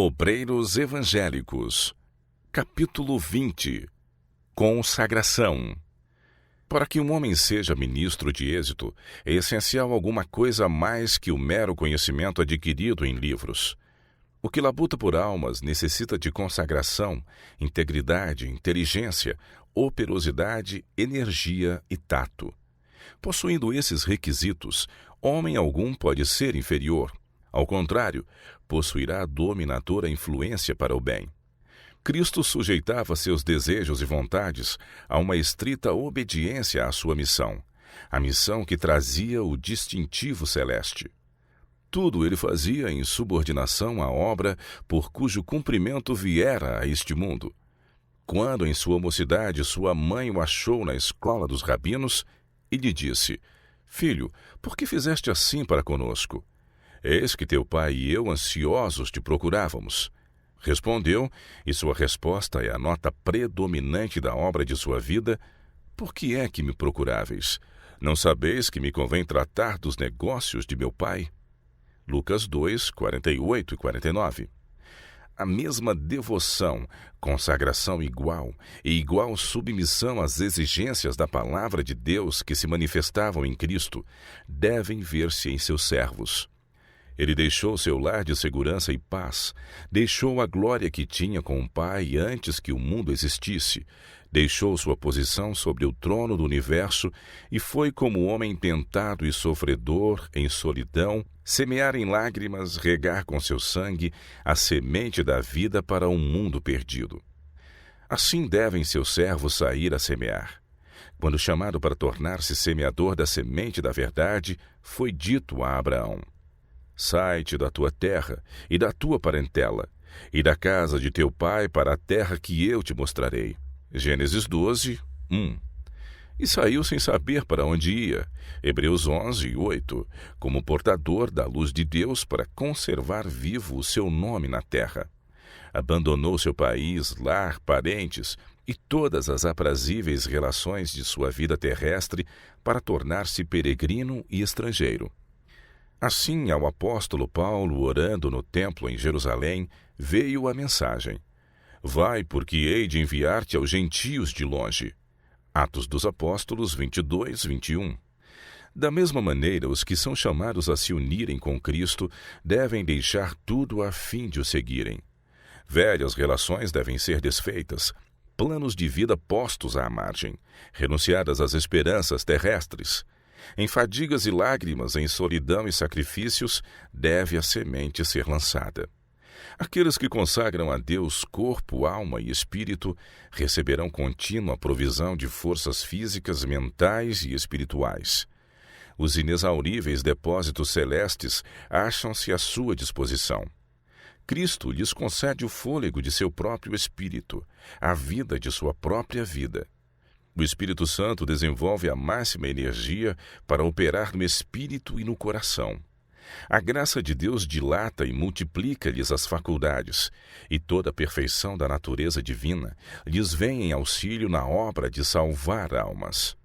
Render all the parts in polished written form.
Obreiros Evangélicos, capítulo 20. Consagração. Para que um homem seja ministro de êxito, é essencial alguma coisa a mais que o mero conhecimento adquirido em livros. O que labuta por almas necessita de consagração, integridade, inteligência, operosidade, energia e tato. Possuindo esses requisitos, homem algum pode ser inferior. Ao contrário, possuirá dominadora influência para o bem. Cristo sujeitava seus desejos e vontades a uma estrita obediência à sua missão, a missão que trazia o distintivo celeste. Tudo ele fazia em subordinação à obra por cujo cumprimento viera a este mundo. Quando em sua mocidade sua mãe o achou na escola dos rabinos e lhe disse: "Filho, por que fizeste assim para conosco? Eis que teu pai e eu ansiosos te procurávamos." Respondeu, e sua resposta é a nota predominante da obra de sua vida: "Por que é que me procuráveis? Não sabeis que me convém tratar dos negócios de meu pai?" Lucas 2, 48 e 49. A mesma devoção, consagração igual e igual submissão às exigências da palavra de Deus que se manifestavam em Cristo devem ver-se em seus servos. Ele deixou seu lar de segurança e paz, deixou a glória que tinha com o Pai antes que o mundo existisse, deixou sua posição sobre o trono do universo e foi como homem tentado e sofredor, em solidão, semear em lágrimas, regar com seu sangue a semente da vida para um mundo perdido. Assim devem seus servos sair a semear. Quando chamado para tornar-se semeador da semente da verdade, foi dito a Abraão: "Sai-te da tua terra e da tua parentela, e da casa de teu pai para a terra que eu te mostrarei." Gênesis 12, 1. E saiu sem saber para onde ia. Hebreus 11, 8. Como portador da luz de Deus para conservar vivo o seu nome na terra. Abandonou seu país, lar, parentes e todas as aprazíveis relações de sua vida terrestre para tornar-se peregrino e estrangeiro. Assim, ao apóstolo Paulo, orando no templo em Jerusalém, veio a mensagem: "Vai, porque hei de enviar-te aos gentios de longe." Atos dos Apóstolos 22, 21. Da mesma maneira, os que são chamados a se unirem com Cristo devem deixar tudo a fim de o seguirem. Velhas relações devem ser desfeitas, planos de vida postos à margem, renunciadas às esperanças terrestres. Em fadigas e lágrimas, em solidão e sacrifícios, deve a semente ser lançada. Aqueles que consagram a Deus corpo, alma e espírito receberão contínua provisão de forças físicas, mentais e espirituais. Os inexauríveis depósitos celestes acham-se à sua disposição. Cristo lhes concede o fôlego de seu próprio espírito, a vida de sua própria vida. O Espírito Santo desenvolve a máxima energia para operar no espírito e no coração. A graça de Deus dilata e multiplica-lhes as faculdades, e toda a perfeição da natureza divina lhes vem em auxílio na obra de salvar almas.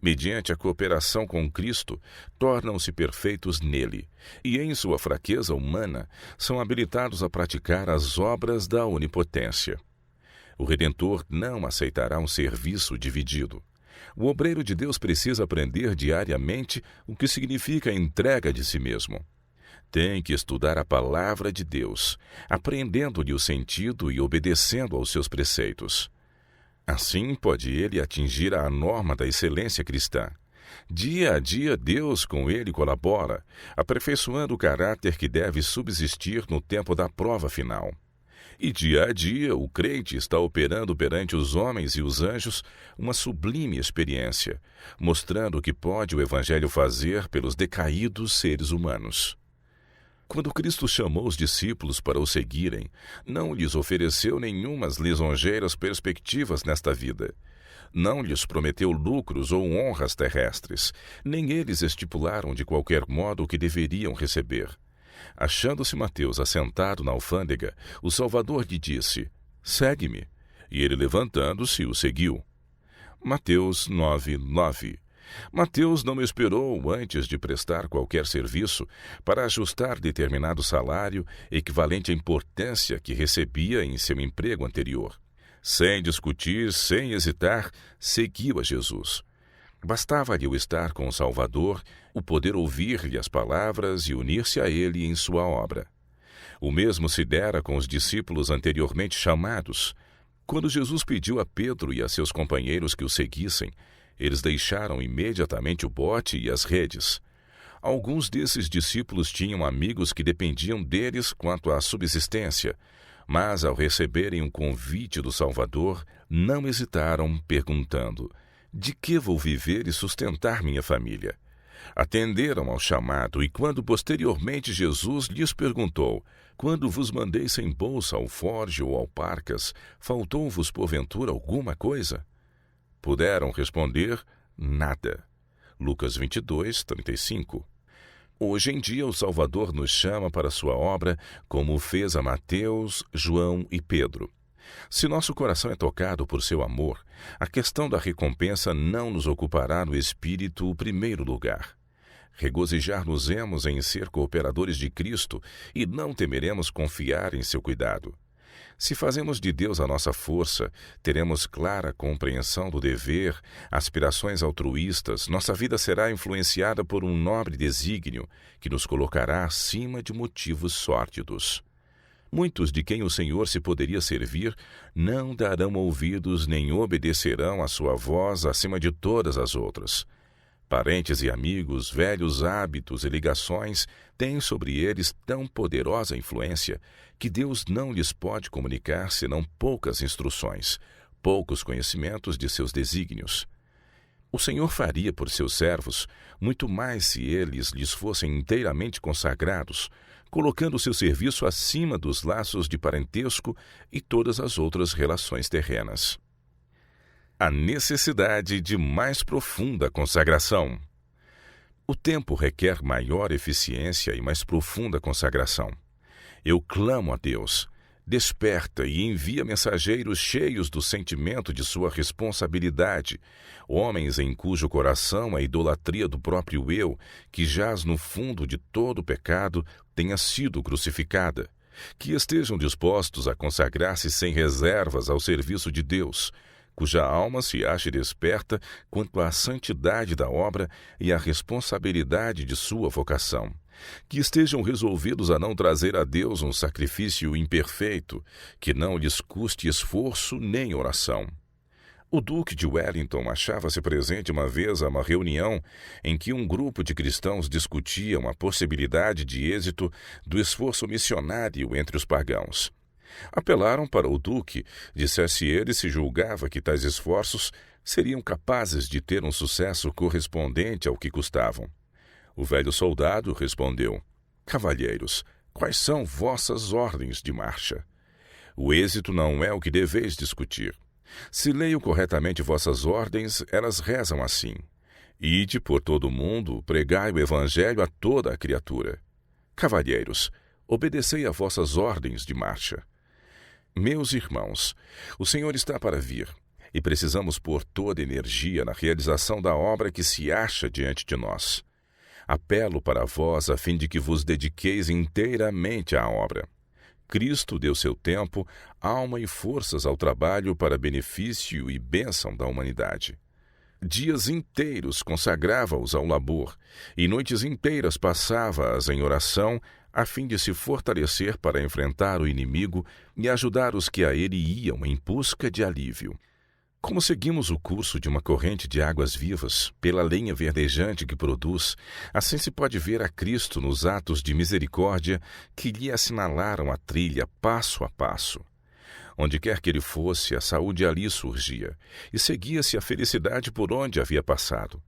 Mediante a cooperação com Cristo, tornam-se perfeitos nele, e em sua fraqueza humana são habilitados a praticar as obras da onipotência. O Redentor não aceitará um serviço dividido. O obreiro de Deus precisa aprender diariamente o que significa a entrega de si mesmo. Tem que estudar a palavra de Deus, aprendendo-lhe o sentido e obedecendo aos seus preceitos. Assim pode ele atingir a norma da excelência cristã. Dia a dia, Deus com ele colabora, aperfeiçoando o caráter que deve subsistir no tempo da prova final. E dia a dia, o crente está operando perante os homens e os anjos uma sublime experiência, mostrando o que pode o Evangelho fazer pelos decaídos seres humanos. Quando Cristo chamou os discípulos para o seguirem, não lhes ofereceu nenhumas lisonjeiras perspectivas nesta vida. Não lhes prometeu lucros ou honras terrestres, nem eles estipularam de qualquer modo o que deveriam receber. Achando-se Mateus assentado na alfândega, o Salvador lhe disse: "Segue-me." E ele, levantando-se, o seguiu. Mateus 9, 9. Mateus não esperou, antes de prestar qualquer serviço, para ajustar determinado salário equivalente à importância que recebia em seu emprego anterior. Sem discutir, sem hesitar, seguiu a Jesus. Bastava-lhe o estar com o Salvador, o poder ouvir-lhe as palavras e unir-se a ele em sua obra. O mesmo se dera com os discípulos anteriormente chamados. Quando Jesus pediu a Pedro e a seus companheiros que o seguissem, eles deixaram imediatamente o bote e as redes. Alguns desses discípulos tinham amigos que dependiam deles quanto à subsistência, mas ao receberem um convite do Salvador, não hesitaram, perguntando: de que vou viver e sustentar minha família? Atenderam ao chamado, e quando posteriormente Jesus lhes perguntou: quando vos mandei sem bolsa, alforje ou alparcas, faltou-vos porventura alguma coisa? Puderam responder: nada. Lucas 22, 35. Hoje em dia o Salvador nos chama para sua obra, como fez a Mateus, João e Pedro. Se nosso coração é tocado por seu amor, a questão da recompensa não nos ocupará no espírito o primeiro lugar. Regozijar-nos-emos em ser cooperadores de Cristo e não temeremos confiar em seu cuidado. Se fazemos de Deus a nossa força, teremos clara compreensão do dever, aspirações altruístas, nossa vida será influenciada por um nobre desígnio que nos colocará acima de motivos sórdidos. Muitos de quem o Senhor se poderia servir não darão ouvidos nem obedecerão à sua voz acima de todas as outras. Parentes e amigos, velhos hábitos e ligações têm sobre eles tão poderosa influência que Deus não lhes pode comunicar senão poucas instruções, poucos conhecimentos de seus desígnios. O Senhor faria por seus servos muito mais se eles lhes fossem inteiramente consagrados, colocando seu serviço acima dos laços de parentesco e todas as outras relações terrenas. A necessidade de mais profunda consagração. O tempo requer maior eficiência e mais profunda consagração. Eu clamo a Deus: desperta e envia mensageiros cheios do sentimento de sua responsabilidade, homens em cujo coração a idolatria do próprio eu, que jaz no fundo de todo pecado, tenha sido crucificada, que estejam dispostos a consagrar-se sem reservas ao serviço de Deus, cuja alma se ache desperta quanto à santidade da obra e à responsabilidade de sua vocação, que estejam resolvidos a não trazer a Deus um sacrifício imperfeito, que não lhes custe esforço nem oração. O Duque de Wellington achava-se presente uma vez a uma reunião em que um grupo de cristãos discutiam a possibilidade de êxito do esforço missionário entre os pagãos. Apelaram para o Duque, dissesse ele se julgava que tais esforços seriam capazes de ter um sucesso correspondente ao que custavam. O velho soldado respondeu: cavalheiros, quais são vossas ordens de marcha? O êxito não é o que deveis discutir. Se leio corretamente vossas ordens, elas rezam assim: ide por todo o mundo, pregai o evangelho a toda a criatura. Cavalheiros, obedecei a vossas ordens de marcha. Meus irmãos, o Senhor está para vir, e precisamos pôr toda energia na realização da obra que se acha diante de nós. Apelo para vós a fim de que vos dediqueis inteiramente à obra. Cristo deu seu tempo, alma e forças ao trabalho para benefício e bênção da humanidade. Dias inteiros consagrava-os ao labor, e noites inteiras passava-as em oração, a fim de se fortalecer para enfrentar o inimigo e ajudar os que a ele iam em busca de alívio. Como seguimos o curso de uma corrente de águas vivas, pela lenha verdejante que produz, assim se pode ver a Cristo nos atos de misericórdia que lhe assinalaram a trilha passo a passo. Onde quer que ele fosse, a saúde ali surgia, e seguia-se a felicidade por onde havia passado.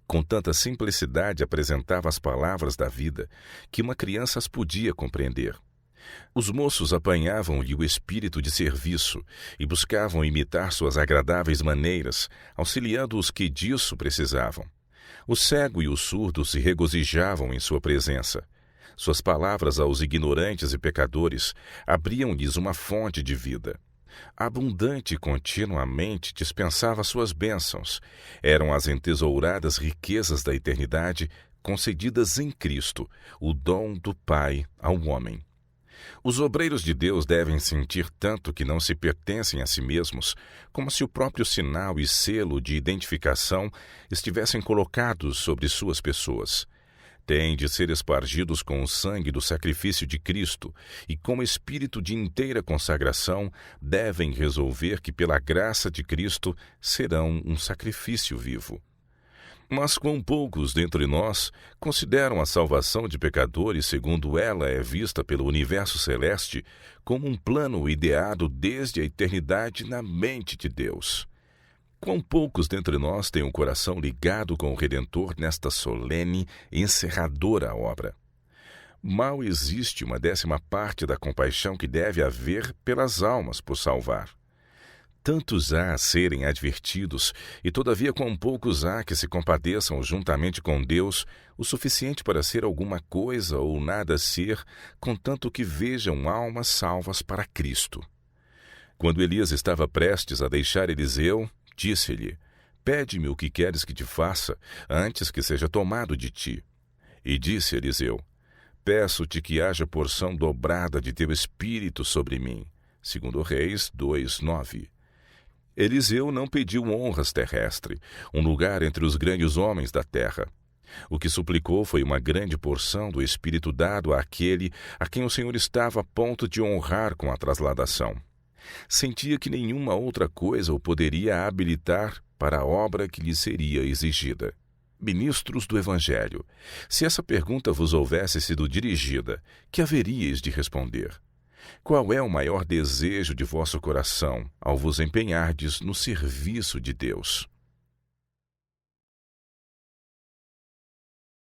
Com tanta simplicidade apresentava as palavras da vida, que uma criança as podia compreender. Os moços apanhavam-lhe o espírito de serviço e buscavam imitar suas agradáveis maneiras, auxiliando os que disso precisavam. O cego e o surdo se regozijavam em sua presença. Suas palavras aos ignorantes e pecadores abriam-lhes uma fonte de vida. Abundante e continuamente dispensava suas bênçãos. Eram as entesouradas riquezas da eternidade concedidas em Cristo, o dom do Pai ao homem. Os obreiros de Deus devem sentir tanto que não se pertencem a si mesmos, como se o próprio sinal e selo de identificação estivessem colocados sobre suas pessoas. Têm de ser espargidos com o sangue do sacrifício de Cristo e, com o espírito de inteira consagração, devem resolver que, pela graça de Cristo, serão um sacrifício vivo. Mas quão poucos dentre nós consideram a salvação de pecadores, segundo ela é vista pelo universo celeste, como um plano ideado desde a eternidade na mente de Deus. Quão poucos dentre nós têm o coração ligado com o Redentor nesta solene e encerradora obra. Mal existe 1/10 da compaixão que deve haver pelas almas por salvar. Tantos há a serem advertidos, e todavia quão poucos há que se compadeçam juntamente com Deus, o suficiente para ser alguma coisa ou nada ser, contanto que vejam almas salvas para Cristo. Quando Elias estava prestes a deixar Eliseu, disse-lhe: Pede-me o que queres que te faça, antes que seja tomado de ti. E disse Eliseu: Peço-te que haja porção dobrada de teu espírito sobre mim. 2 Reis 2:9. Eliseu não pediu honras terrestres, um lugar entre os grandes homens da terra. O que suplicou foi uma grande porção do espírito dado àquele a quem o Senhor estava a ponto de honrar com a trasladação. Sentia que nenhuma outra coisa o poderia habilitar para a obra que lhe seria exigida. Ministros do Evangelho, se essa pergunta vos houvesse sido dirigida, que haveríeis de responder? Qual é o maior desejo de vosso coração ao vos empenhardes no serviço de Deus?